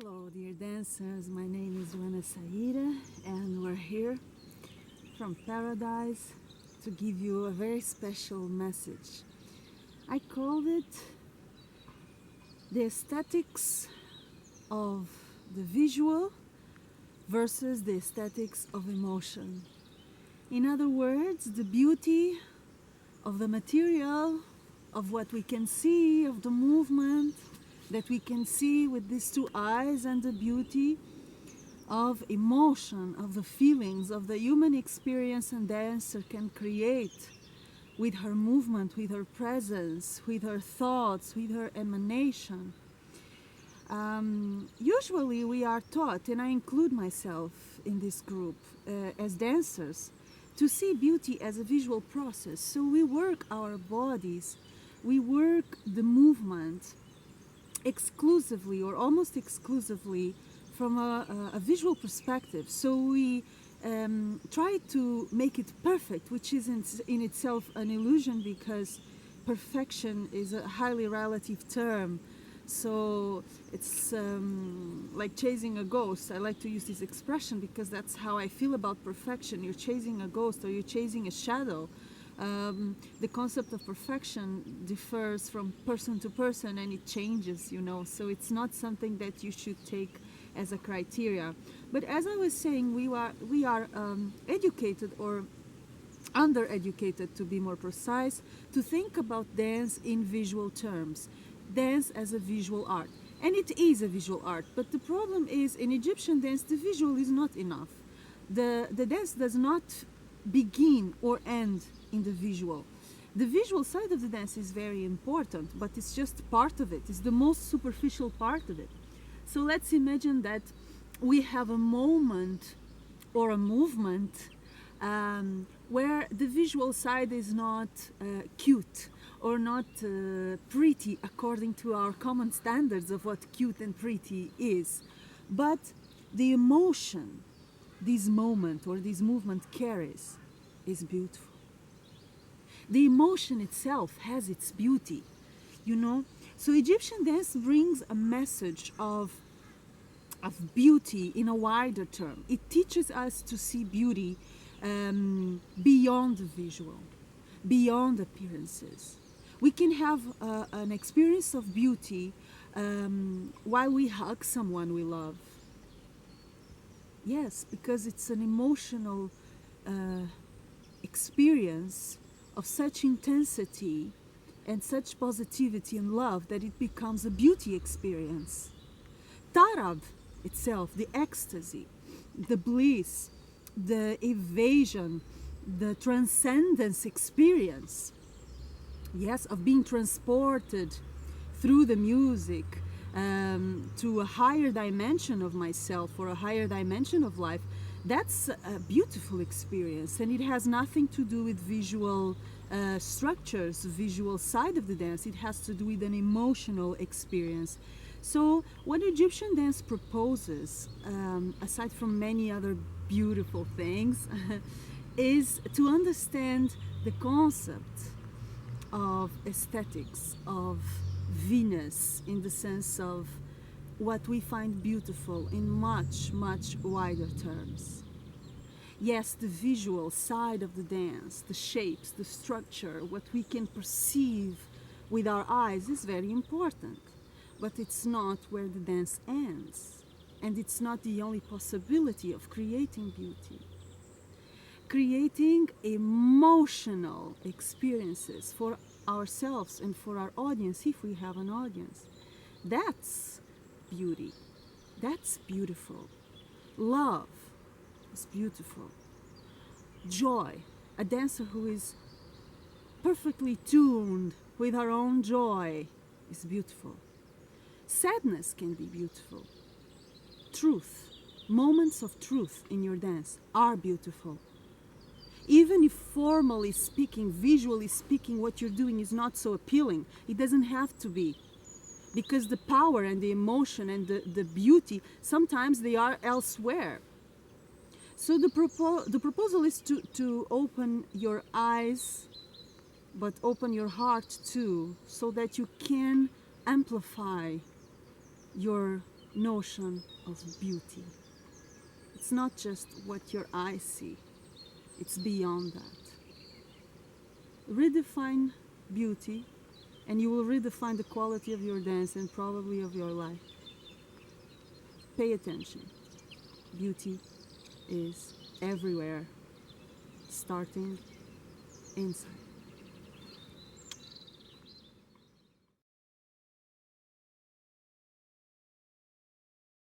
Hello, dear dancers. My name is Joana Saahirah, and we're here from paradise to give you a very special message. I called it the aesthetics of the visual versus the aesthetics of emotion. In other words, the beauty of the material, of what we can see, of the movement that we can see with these two eyes, and the beauty of emotion, of the feelings, of the human experience a dancer can create with her movement, with her presence, with her thoughts, with her emanation. Usually we are taught, and I include myself in this group, as dancers, to see beauty as a visual process. So we work our bodies, we work the movement exclusively or almost exclusively from a visual perspective. So we try to make it perfect, which is in itself an illusion, because perfection is a highly relative term. So it's like chasing a ghost. I like to use this expression because that's how I feel about perfection. You're chasing a ghost or you're chasing a shadow. The concept of perfection differs from person to person, and it changes, so it's not something that you should take as a criteria. But as I was saying, we are educated, or undereducated to be more precise, to think about dance in visual terms, dance as a visual art. And it is a visual art, but the problem is, in Egyptian dance, the visual is not enough. The dance does not begin or end in the visual. The visual side of the dance is very important, but it's just part of it. It's the most superficial part of it. So let's imagine that we have a moment or a movement where the visual side is not cute or not pretty according to our common standards of what cute and pretty is, but the emotion this moment or this movement carries is beautiful. The emotion itself has its beauty, So Egyptian dance brings a message of beauty in a wider term. It teaches us to see beauty beyond the visual, beyond appearances. We can have an experience of beauty while we hug someone we love. Yes, because it's an emotional experience of such intensity and such positivity and love that it becomes a beauty experience. Tarab itself, the ecstasy, the bliss, the evasion, the transcendence experience, yes, of being transported through the music to a higher dimension of myself or a higher dimension of life, that's a beautiful experience, and it has nothing to do with visual structures, visual side of the dance. It has to do with an emotional experience. So what Egyptian dance proposes, aside from many other beautiful things, is to understand the concept of aesthetics, of Venus, in the sense of what we find beautiful in much, much wider terms. Yes, the visual side of the dance, the shapes, the structure, what we can perceive with our eyes is very important, but it's not where the dance ends, and it's not the only possibility of creating beauty. Creating emotional experiences for ourselves and for our audience, if we have an audience, that's beauty. That's beautiful. Love is beautiful. Joy, a dancer who is perfectly tuned with her own joy, is beautiful. Sadness can be beautiful. Truth, moments of truth in your dance are beautiful. Even if formally speaking, visually speaking, what you're doing is not so appealing, it doesn't have to be. Because the power and the emotion and the beauty, sometimes they are elsewhere. So the proposal is to open your eyes, but open your heart too, so that you can amplify your notion of beauty. It's not just what your eyes see, it's beyond that. Redefine beauty, and you will redefine the quality of your dance and probably of your life. Pay attention. Beauty is everywhere, starting inside.